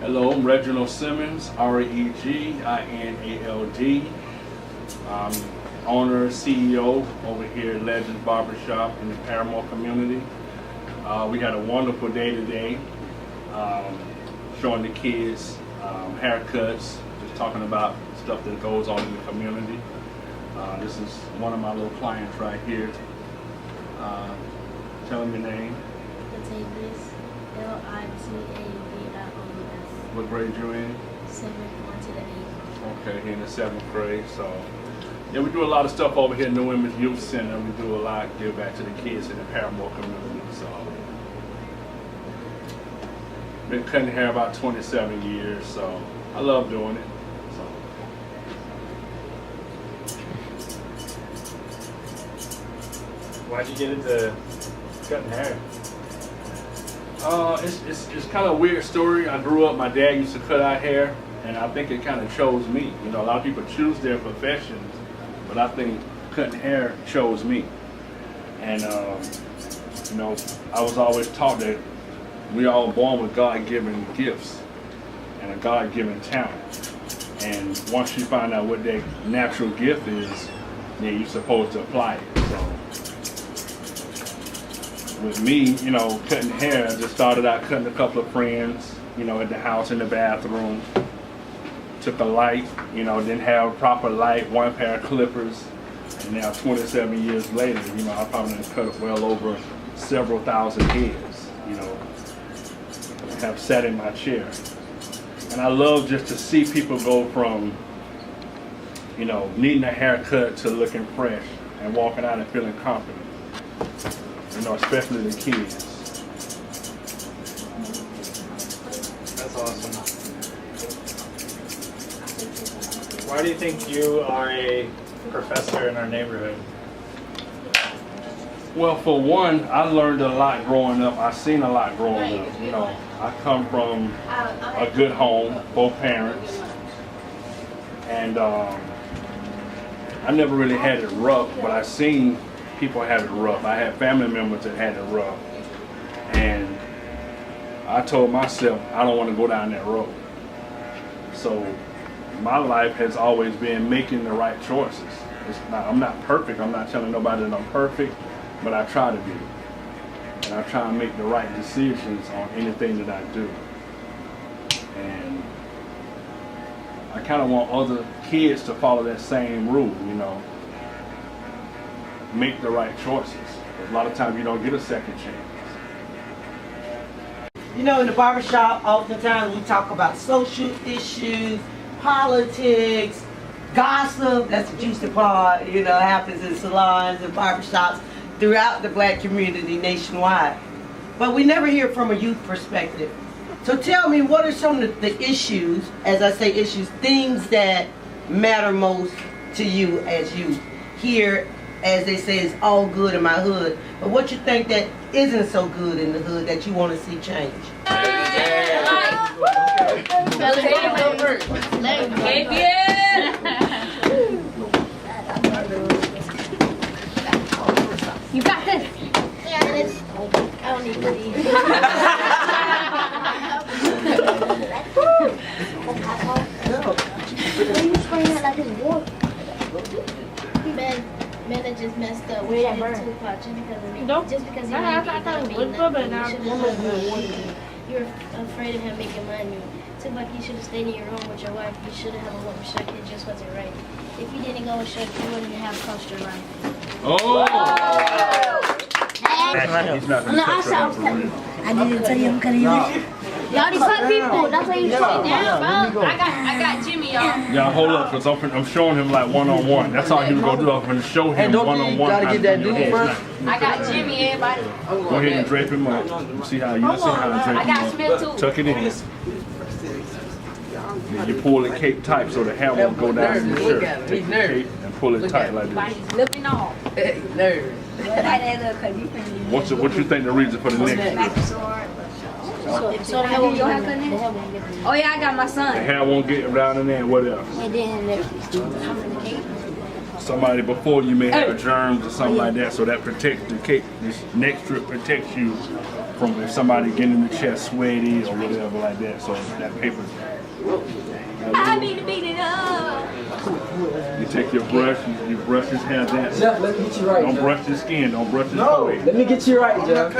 Hello, I'm Reginald Simmons, Reginald. I'm owner, CEO over here at Legends Barbershop in the Paramore community. We had a wonderful day today, showing the kids haircuts, just talking about stuff that goes on in the community. This is one of my little clients right here. Tell them your name. Latavius, Litavius. What grade you in? 7th, going to the 8th. Okay, here in the 7th grade. So, yeah, we do a lot of stuff over here in the Women's Youth Center. We do a lot, give back to the kids in the Paramore community. So, been cutting hair about 27 years. So, I love doing it. So. Why'd you get into cutting hair? It's kind of a weird story. I grew up, my dad used to cut our hair, and I think it kind of chose me. You know, a lot of people choose their professions, but I think cutting hair chose me. And, you know, I was always taught that we all born with God-given gifts and a God-given talent. And once you find out what that natural gift is, then you're supposed to apply it. So, with me, you know, cutting hair, I just started out cutting a couple of friends, you know, at the house, in the bathroom. Took a light, you know, didn't have proper light, one pair of clippers, and now 27 years later, you know, I probably done cut well over several thousand heads, you know, have sat in my chair. And I love just to see people go from, you know, needing a haircut to looking fresh and walking out and feeling confident. You know, especially the kids. That's awesome. Why do you think you are a professor in our neighborhood? Well, for one, I learned a lot growing up. I seen a lot growing up. You know, I come from a good home, both parents, and I never really had it rough, but I seen people have it rough. I had family members that had it rough, and I told myself I don't want to go down that road. So my life has always been making the right choices. I'm not perfect. I'm not telling nobody that I'm perfect, but I try to be. And I try to make the right decisions on anything that I do. And I kind of want other kids to follow that same rule, you know. Make the right choices. A lot of times you don't get a second chance. You know, in the barbershop, oftentimes we talk about social issues, politics, gossip. That's the juicy part, you know, happens in salons and barbershops throughout the black community nationwide. But we never hear from a youth perspective. So tell me, what are some of the issues, as I say issues, things that matter most to you as youth here? As they say, it's all good in my hood. But what you think that isn't so good in the hood that you want to see change? You got this. Yeah, this. I don't need to eat. Why you spraying it like it's water? Man, that just messed up. We didn't too much just because of me. Just because he didn't get nothing. You're afraid of him making money. Tupac, you should have stayed in your room with your wife. You should have a woman shuck. It just wasn't right. If you didn't go and shuck, you wouldn't have cost your life. Oh! He's not gonna touch her for real. I didn't tell you I'm gonna use it. Y'all these cut people. That's why you sit down, bro. I got Jimmy, y'all. Y'all hold up, because I'm showing him like one-on-one. That's all he was going to do. I'm going to show him one-on-one. Gotta get that dude first. I got Jimmy, everybody. Go ahead and drape him up. See how to drape him I got up. Smith too. Tuck it in. Then you pull the cape tight so the hair won't go down in your shirt. Take the cape and pull it tight like this. He's looking off. Nervous. What you think the reason for the neck? So the hair won't get Oh yeah, I got my The son. hair won't get down in there. What else? and then Somebody before you may have germs or something like that, so that protects the cape. This neck strip protects you from if somebody getting in the chest sweaty or whatever like that. So that paper. I need to beat it up. You take your brush, you brush his hair down. Jeff, let me get you right. Don't Jeff. brush his skin, don't brush his No, forehead. let me get you right, Jeff.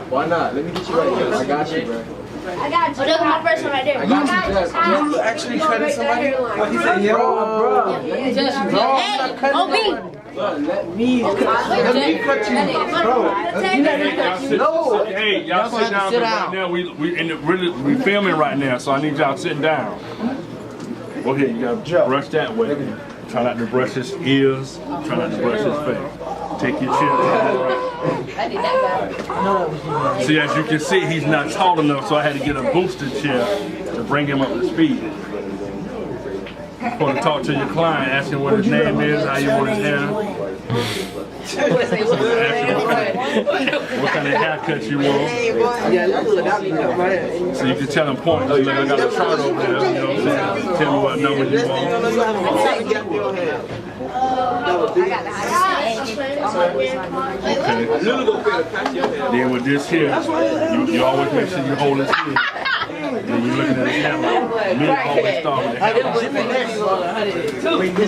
Why not? Let me get you right, Jeff. I got you, bro. I got you. Oh, there's my first one right there. I got you, Jeff. You actually cutting somebody? What he said, yo, bro. Let me get you right. Hey, OB. Bro, let me cut you. Let me cut you, bro. Hey, y'all sit down right now. We filming right now, so I need y'all sitting down. Go ahead, you gotta brush that way. Try not to brush his ears. Try not to brush his face. Take your chin. See, as you can see, he's not tall enough, so I had to get a booster chair to bring him up to speed. You're supposed to talk to your client, ask him what his name is, how you want his hair. Ask him what kind of haircut you want. So you can tell him points. Like, I got a chart over there, you know what I'm saying? Tell me what number you want. Okay. Then with this here, you always make sure you hold his head. Then you're looking at his camera. Me always start with the camera.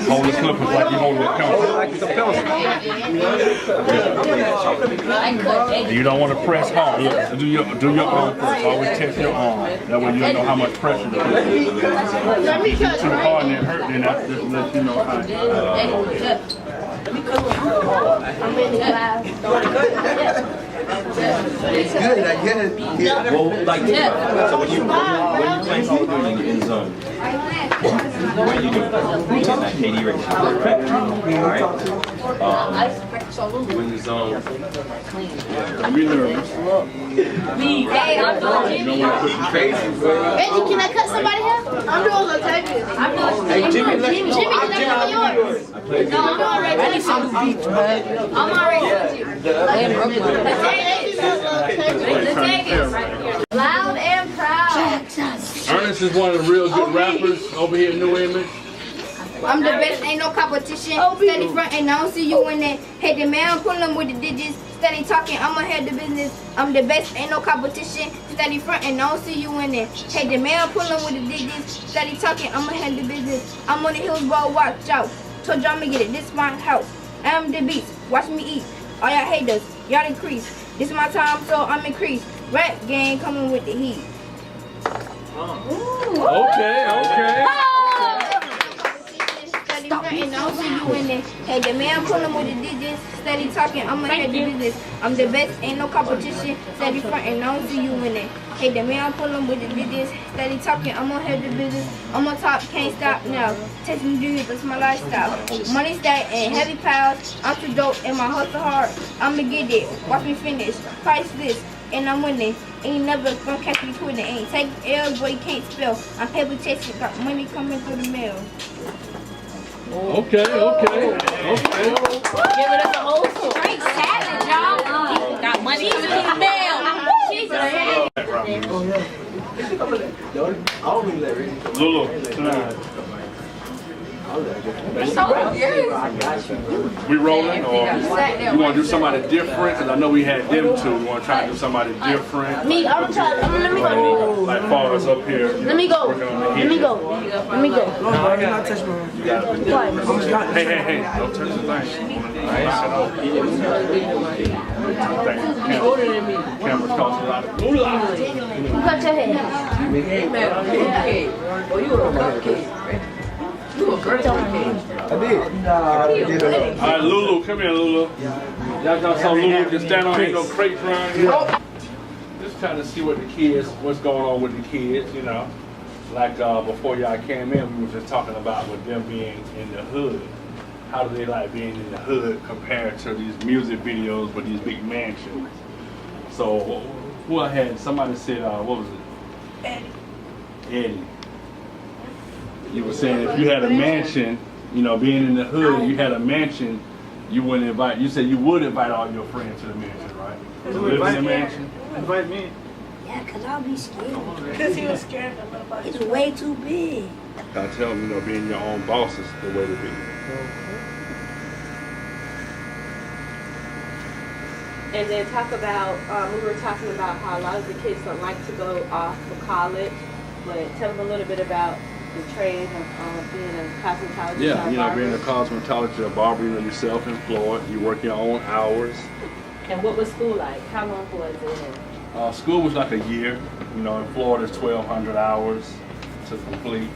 Hold the clippers like you hold the camera. And you don't want to press hard. Look, do your arm first. Always test your arm. That way you know how much pressure to put. If you do too hard and it hurt, then that just lets you know how. It's good, I get it. Well, like, so when you play Call of Duty in zone, what do you do? You get that KD ratio, right? Alright? When the zone. Don't be nervous. Hey, I'm doing Jimmy. Crazy, bro. Reggie, can I cut somebody here? I'm doing Latavius. I'm doing Jimmy. Jimmy, can I cut yours? No, I'm already ready. I'm already Latavius. Loud and proud. Ernest is one of the real good rappers over here in New Image. I'm the best, ain't no competition. Steady front and I don't see you in there. Hey, the man, pull them with the digits. Steady talking, I'ma head the business. I'm the best, ain't no competition. Steady front and I don't see you in there. Hey, the man, pull them with the digits. Steady talking, I'ma head the business. I'm on the hills, bro, watch out. Told y'all I'ma get it, this my house. I'm the beast, watch me eat. All y'all haters, y'all increase. This is my time, so I'm increased. Rap gang coming with the heat. Okay. And I don't see you in there. Hey, the man pulling with the digits, steady talking, I'ma head the business. I'm the best, ain't no competition, steady front and I don't see you in there. Hey, the man pulling with the digits, steady talking, I'ma head the business. I'm on top, can't stop now. Text me dudes, that's my lifestyle. Money stack and heavy piles, I'm too dope and my hustle hard. I'ma get it, watch me finish, priceless, and I'm winning. Ain't never gonna catch me quitting, ain't take L, boy, you can't spell. I'm paper chasing, got money coming through the mail. Okay. Giving us a whole straight salad, y'all. Got money in the mail. Lulu, we rolling or you want to do somebody different? Because I know we had them two. You want to try to do somebody different? Me, I'm trying. Let me go. Like far as up here. Let me go. Let me go. Let me go. No, I cannot touch my Hey, don't touch the thing. Camera costs a lot of moolah. You cut your hair. Hey, man, I'm a cupcake. Oh, you were a cupcake, right? You a great cupcake. I did. All right, Lulu, come here, Lulu. Y'all got some Lulu can stand on, ain't no crates around here. Just trying to see what's going on with the kids, you know. Like before y'all came in, we were just talking about with them being in the hood. How do they like being in the hood compared to these music videos with these big mansions? So, who I had, somebody said, what was it? Eddie. You were saying if you had a mansion, you know, being in the hood, you had a mansion, you wouldn't invite, you said you would invite all your friends to the mansion, right? To live in the mansion? Invite me. Yeah, because I'll be scared. Because he was scared of it. It's way too big. I tell them, you know, being your own boss is the way to be. And then talk about, we were talking about how a lot of the kids don't like to go off for college, but tell them a little bit about the trade of being a cosmetologist. Yeah, you know, being a cosmetologist or barber, you know, you're self-employed, you work your own hours. And what was school like? How long was it? School was like a year. You know, in Florida, it's 1,200 hours to complete.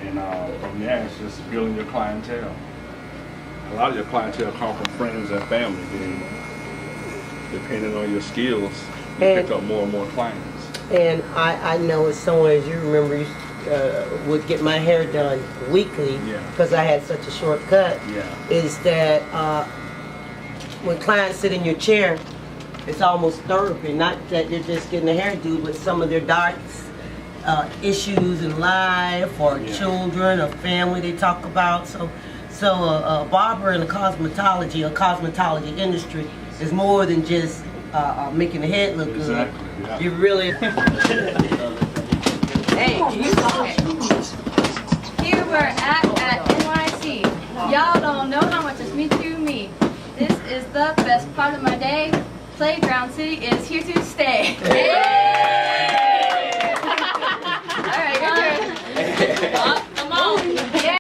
And from there, it's just building your clientele. A lot of your clientele come from friends and family. And depending on your skills, you pick up more and more clients. And I know as someone as you remember, you would get my hair done weekly because I had such a short cut. Is that when clients sit in your chair, it's almost therapy. Not that you're just getting a hairdo, but some of their dark issues in life or children or family they talk about. So a barber in the cosmetology industry is more than just making the head look good. Yeah. You really. Hey, here we're at NYC. Y'all don't know how much this means to me. This is the best part of my day. Playground City is here to stay. All right, good.